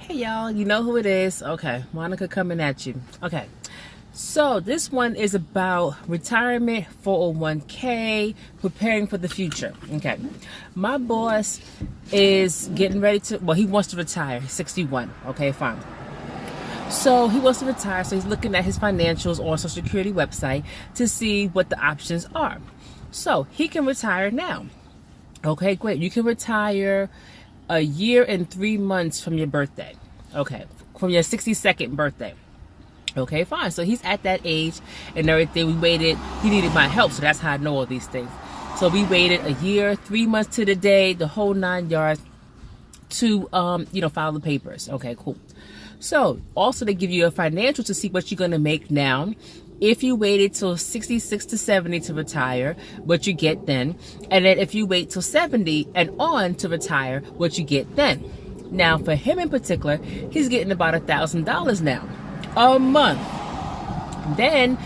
Hey y'all, you know who it is. Okay, Monica coming at you. Okay, so this one is about retirement, 401k, preparing for the future. Okay, my boss is getting ready to, well, he wants to retire. He's 61. Okay, fine. So he wants to retire, so he's looking at his financials on Social Security website to see what the options are. So he can retire now. Okay, great. You can retire a year and 3 months from your birthday. Okay, from your 62nd birthday. Okay, fine. So he's at that age and everything. We waited. He needed my help, so that's how I know all these things. So we waited a year, 3 months to the day, the whole 9 yards to file the papers. Okay, cool. So also they give you a financial to see what you're going to make now. If you waited till 66 to 70 to retire, what you get then. And then if you wait till 70 and on to retire, what you get then. Now for him in particular, he's getting about $1,000 now a month. Then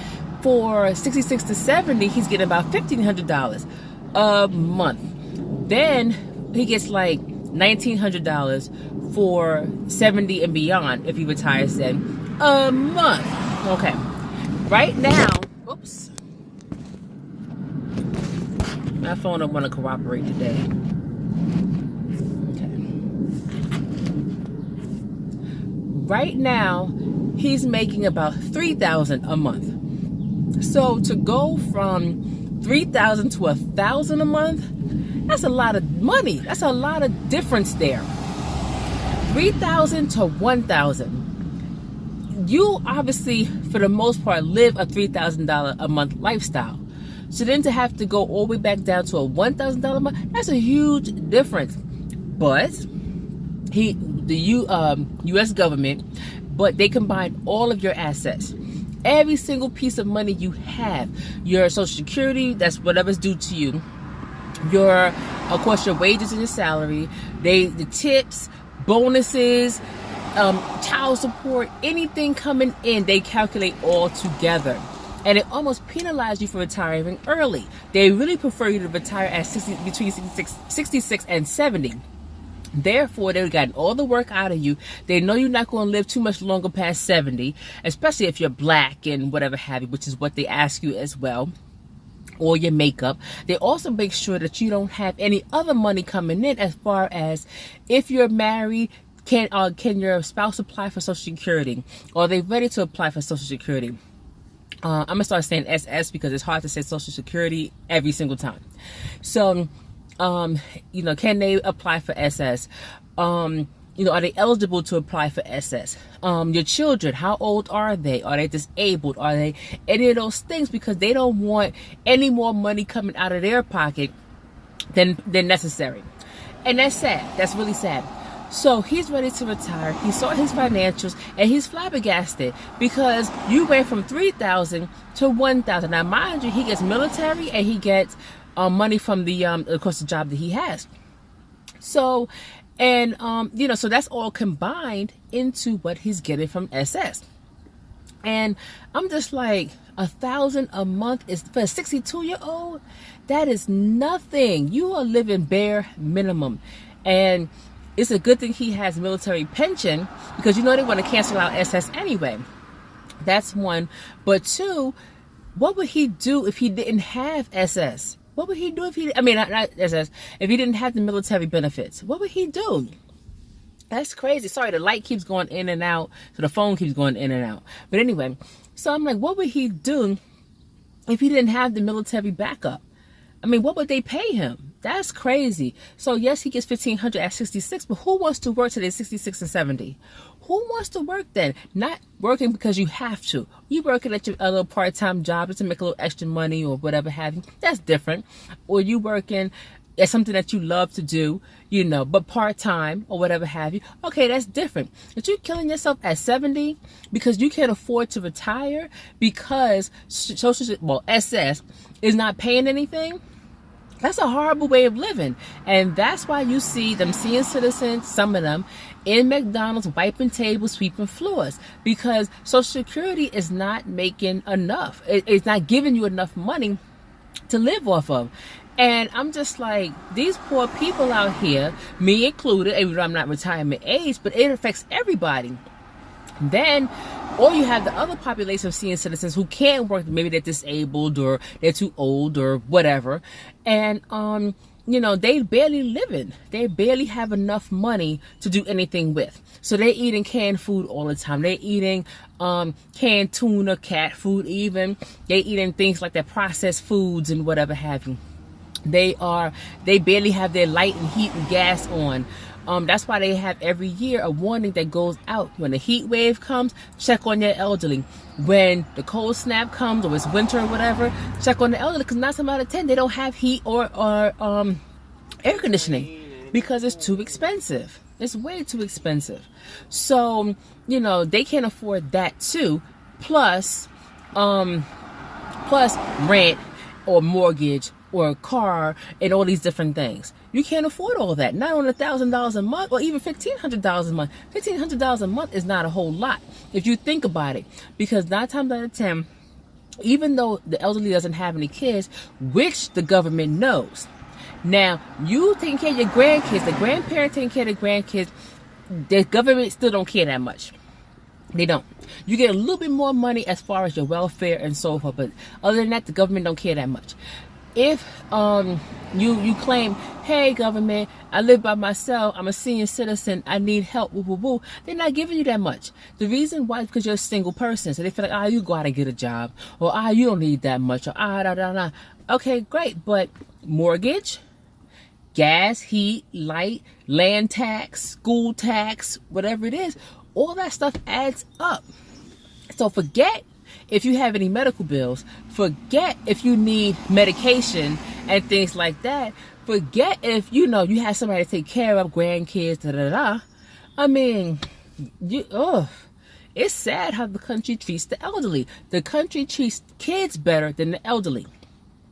for 66 to 70, he's getting about $1,500 a month. Then he gets like $1,900 for 70 and beyond if he retires then a month. Okay. Right now, oops, my phone don't want to cooperate today. Okay. Right now, he's making about $3,000 a month. So to go from $3,000 to $1,000 a month, that's a lot of money. That's a lot of difference there. $3,000 to $1,000. You obviously, for the most part, live a $3,000 a month lifestyle. So then to have to go all the way back down to a $1,000 a month, that's a huge difference. But the U.S. government, but they combine all of your assets. Every single piece of money you have, your Social Security, that's whatever's due to you, your, of course, your wages and your salary, the tips, bonuses, child support, anything coming in, they calculate all together. And it almost penalizes you for retiring early. They really prefer you to retire at between 66 and 70. Therefore, they've gotten all the work out of you. They know you're not going to live too much longer past 70, especially if you're black and whatever have you, which is what they ask you as well, or your makeup. They also make sure that you don't have any other money coming in, as far as if you're married, can your spouse apply for Social Security? Or are they ready to apply for Social Security? I'm going to start saying SS because it's hard to say Social Security every single time. So, can they apply for SS? Are they eligible to apply for SS? Your children, how old are they? Are they disabled? Are they any of those things? Because they don't want any more money coming out of their pocket than necessary. And that's sad. That's really sad. So he's ready to retire. He saw his financials and he's flabbergasted because you went from $3,000 to $1,000. Now, mind you, he gets military and he gets money from the, of course, the job that he has. So, and, so that's all combined into what he's getting from SS. And I'm just like, $1,000 a month is for a 62-year-old. That is nothing. You are living bare minimum. And it's a good thing he has military pension, because they want to cancel out SS anyway. That's one. But two, what would he do if he didn't have SS? What would he do if not SS, if he didn't have the military benefits? What would he do? That's crazy. Sorry, the light keeps going in and out, so the phone keeps going in and out. But anyway, so I'm like, what would he do if he didn't have the military backup? What would they pay him? That's crazy. So yes, he gets $1,500 at 66, but who wants to work till they're 66 and 70? Who wants to work then? Not working because you have to. You working at your little part-time job just to make a little extra money or whatever have you. That's different. Or you working at something that you love to do, but part-time or whatever have you. Okay, that's different. But you're killing yourself at 70 because you can't afford to retire because SS is not paying anything. That's a horrible way of living. And that's why you see them senior citizens, some of them, in McDonald's wiping tables, sweeping floors. Because Social Security is not making enough. It's not giving you enough money to live off of. And I'm just like, these poor people out here, me included, even though I'm not retirement age, but it affects everybody. Then, or you have the other population of senior citizens who can't work. Maybe they're disabled or they're too old or whatever. And, they barely living. They barely have enough money to do anything with. So they're eating canned food all the time. They're eating canned tuna, cat food even. They're eating things like that, processed foods and whatever have you. They barely have their light and heat and gas on. That's why they have every year a warning that goes out. When the heat wave comes, check on your elderly. When the cold snap comes or it's winter or whatever, check on the elderly, because 9 times out of 10 they don't have heat or air conditioning because it's too expensive. It's way too expensive. So, they can't afford that too. Plus rent or mortgage or a car and all these different things. You can't afford all that. Not on $1,000 a month or even $1,500 a month. $1,500 a month is not a whole lot if you think about it. Because 9 times out of 10, even though the elderly doesn't have any kids, which the government knows. Now, you taking care of your grandkids, the grandparents taking care of the grandkids, the government still don't care that much. They don't. You get a little bit more money as far as your welfare and so forth, but other than that, the government don't care that much. If you claim, hey government, I live by myself, I'm a senior citizen, I need help, woo, woo, woo, they're not giving you that much. The reason why is because you're a single person, so they feel like, you go out and get a job, or you don't need that much, or da da da. Okay, great, but mortgage, gas, heat, light, land tax, school tax, whatever it is, all that stuff adds up. So forget if you have any medical bills, forget if you need medication and things like that, forget if you have somebody to take care of, grandkids, da da da. I mean, it's sad how the country treats the elderly. The country treats kids better than the elderly.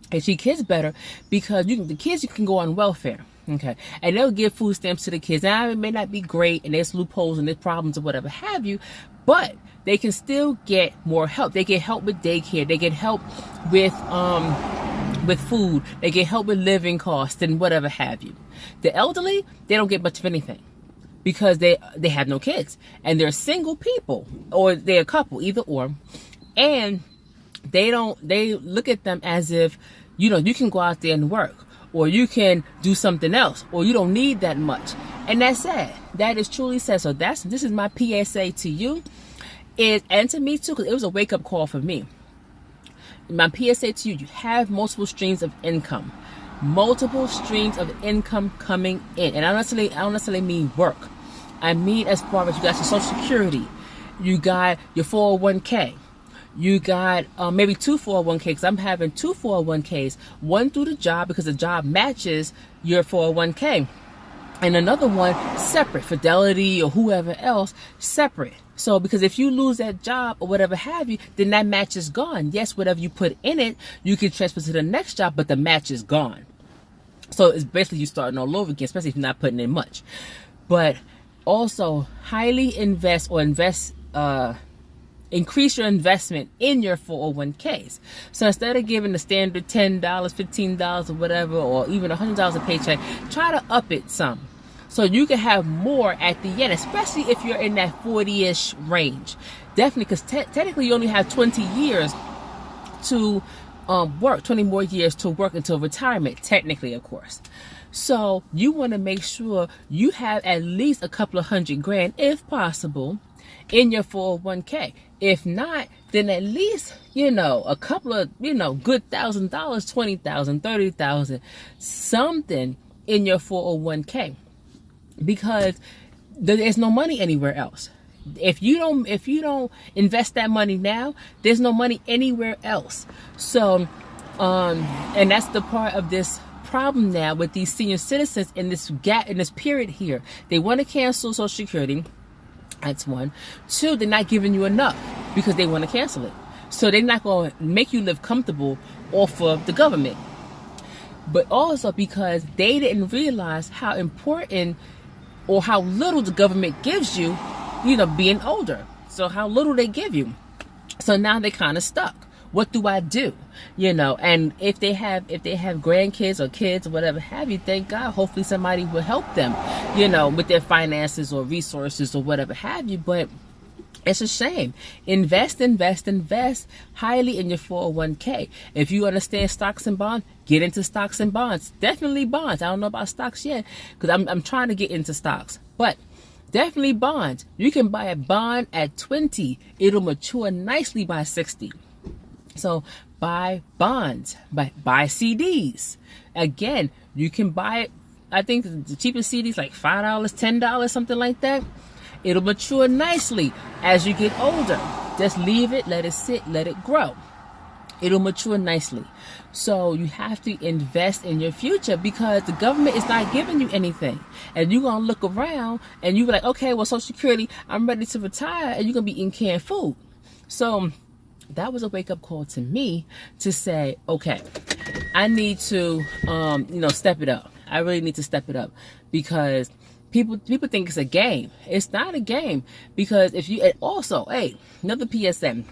They treat kids better because the kids can go on welfare. Okay, and they'll give food stamps to the kids. Now it may not be great, and there's loopholes and there's problems or whatever have you, but they can still get more help. They get help with daycare. They get help with food. They get help with living costs and whatever have you. The elderly, they don't get much of anything because they have no kids and they're single people or they're a couple, either or, and they look at them as if you can go out there and work, or you can do something else, or you don't need that much. And that's sad. That is truly sad. So this is my PSA to you, and to me too, because it was a wake-up call for me. My PSA to you have multiple streams of income. Multiple streams of income coming in. And I don't necessarily mean work. I mean as far as you got your Social Security, you got your 401k, you got maybe 2 401k, because I'm having 2 401ks. One through the job because the job matches your 401k. And another one separate, Fidelity or whoever else, separate. So because if you lose that job or whatever have you, then that match is gone. Yes, whatever you put in it, you can transfer to the next job, but the match is gone. So it's basically you starting all over again, especially if you're not putting in much. But also highly increase your investment in your 401ks. So instead of giving the standard $10, $15 or whatever, or even $100 a paycheck, try to up it some. So you can have more at the end, especially if you're in that 40-ish range. Definitely, because technically you only have 20 years to work, 20 more years to work until retirement, technically, of course. So you want to make sure you have at least a couple of $100,000, if possible, in your 401k. If not, then at least, a couple of, good $1,000, $20,000, $30,000, something in your 401k, because there's no money anywhere else. If you don't invest that money now, there's no money anywhere else. So, and that's the part of this problem now with these senior citizens in this gap, in this period here. They want to cancel Social Security. That's one. 2, they're not giving you enough because they want to cancel it. So they're not going to make you live comfortable off of the government. But also because they didn't realize how important or how little the government gives you, being older. So how little they give you. So now they're kind of stuck. what do I do? And if they have grandkids or kids or whatever have you, thank God, hopefully somebody will help them, with their finances or resources or whatever have you. But it's a shame. Invest highly in your 401k. If you understand stocks and bonds, get into stocks and bonds. Definitely bonds. I don't know about stocks yet because I'm trying to get into stocks. But definitely bonds. You can buy a bond at 20. It'll mature nicely by 60. So buy bonds. Buy CDs. Again, you can buy it. I think the cheapest CD is like $5, $10, something like that. It'll mature nicely as you get older. Just leave it, let it sit, let it grow. It'll mature nicely. So you have to invest in your future because the government is not giving you anything. And you're going to look around and you're like, okay, well, Social Security, I'm ready to retire, and you're going to be eating canned food. So that was a wake-up call to me to say, okay, I need to, step it up. I really need to step it up because people think it's a game. It's not a game because and also, another PSM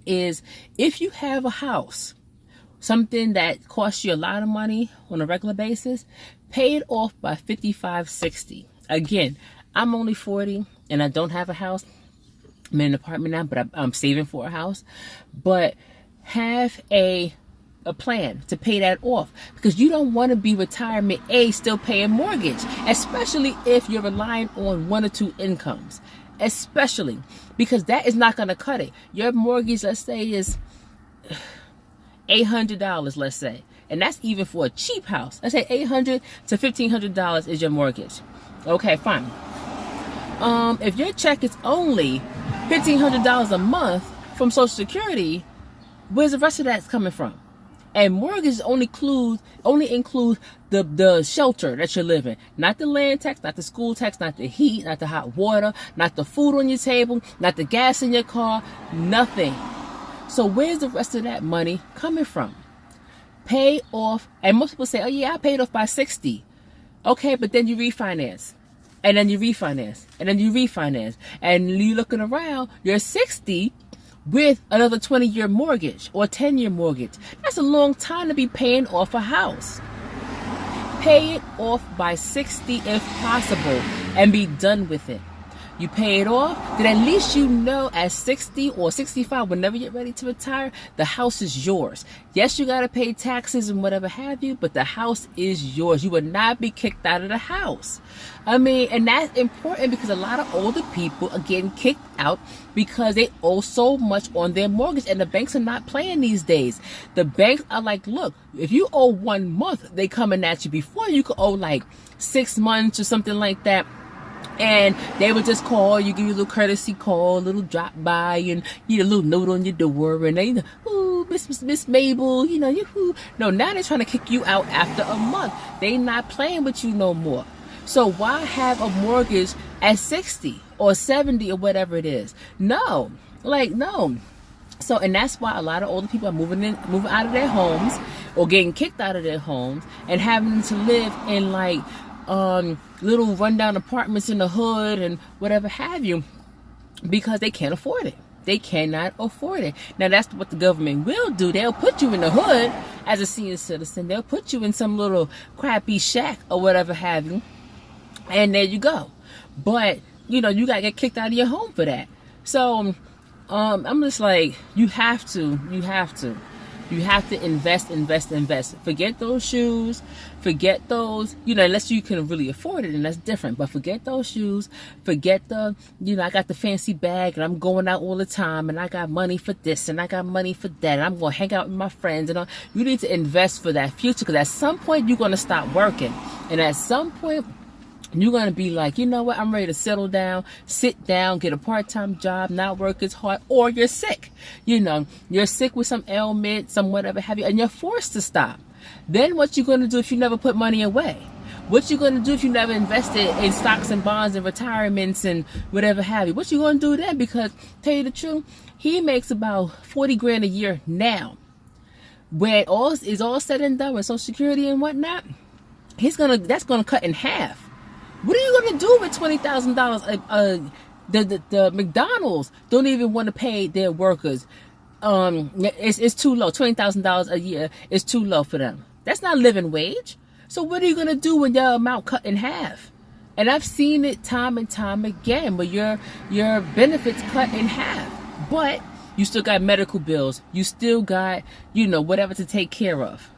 is if you have a house, something that costs you a lot of money on a regular basis, pay it off by 55, 60. Again, I'm only 40 and I don't have a house. I'm in an apartment now, but I'm saving for a house. But have a plan to pay that off because you don't want to be retirement age still paying mortgage, especially if you're relying on one or two incomes, especially because that is not going to cut it. Your mortgage, let's say, is $800, let's say, and that's even for a cheap house. Let's say $800 to $1,500 is your mortgage. Okay, fine. If your check is only $1,500 a month from Social Security, where's the rest of that coming from? And mortgages only include the shelter that you're living, not the land tax, not the school tax, not the heat, not the hot water, not the food on your table, not the gas in your car, nothing. So where's the rest of that money coming from? Pay off, and most people say, oh yeah, I paid off by 60. Okay, but then you refinance, and then you refinance, and then you refinance, and you're looking around, you're 60, with another 20-year mortgage or 10-year mortgage. That's a long time to be paying off a house. Pay it off by 60 if possible and be done with it. You pay it off, then at least you know at 60 or 65, whenever you're ready to retire, the house is yours. Yes, you got to pay taxes and whatever have you, but the house is yours. You will not be kicked out of the house. And that's important because a lot of older people are getting kicked out because they owe so much on their mortgage, and the banks are not playing these days. The banks are like, look, if you owe 1 month, they coming at you. Before you could owe like 6 months or something like that. And they would just call you, give you a little courtesy call, a little drop by, and a little note on your door, and they, ooh, Miss Mabel, No, now they're trying to kick you out after a month. They not playing with you no more. So why have a mortgage at 60 or 70 or whatever it is? No. So, and that's why a lot of older people are moving out of their homes or getting kicked out of their homes and having to live in little rundown apartments in the hood and whatever have you, because they can't afford it. They cannot afford it. Now that's what the government will do. They'll put you in the hood as a senior citizen. They'll put you in some little crappy shack or whatever have you, and there you go. But you gotta get kicked out of your home for that. So I'm just like, you have to invest. Forget those shoes. Forget those, unless you can really afford it, and that's different. But forget those shoes. Forget I got the fancy bag and I'm going out all the time and I got money for this and I got money for that and I'm going to hang out with my friends and all. You need to invest for that future, because at some point you're going to stop working. And at some point you're going to be like, you know what, I'm ready to settle down, sit down, get a part-time job, not work as hard, or you're sick. You're sick with some ailment, some whatever have you, and you're forced to stop. Then what you going to do if you never put money away? What you going to do if you never invested in stocks and bonds and retirements and whatever have you? What you going to do then? Because, tell you the truth, he makes about 40 grand a year now. When all is all said and done with Social Security and whatnot, that's going to cut in half. What are you going to do with $20,000? The McDonald's don't even want to pay their workers it's too low. $20,000 a year is too low for them. That's not living wage. So what are you gonna do when your amount cut in half? And I've seen it time and time again, where your benefits cut in half, but you still got medical bills. You still got, whatever to take care of.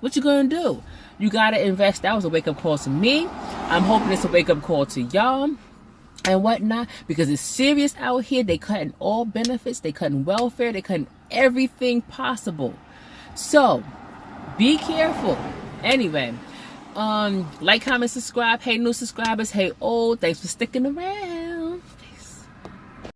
What you gonna do? You gotta invest. That was a wake-up call to me. I'm hoping it's a wake-up call to y'all and whatnot, because it's serious out here. They cutting all benefits. They cutting welfare. They cutting everything possible. So be careful. Anyway, like, comment, subscribe. Hey, new subscribers. Hey, old. Thanks for sticking around.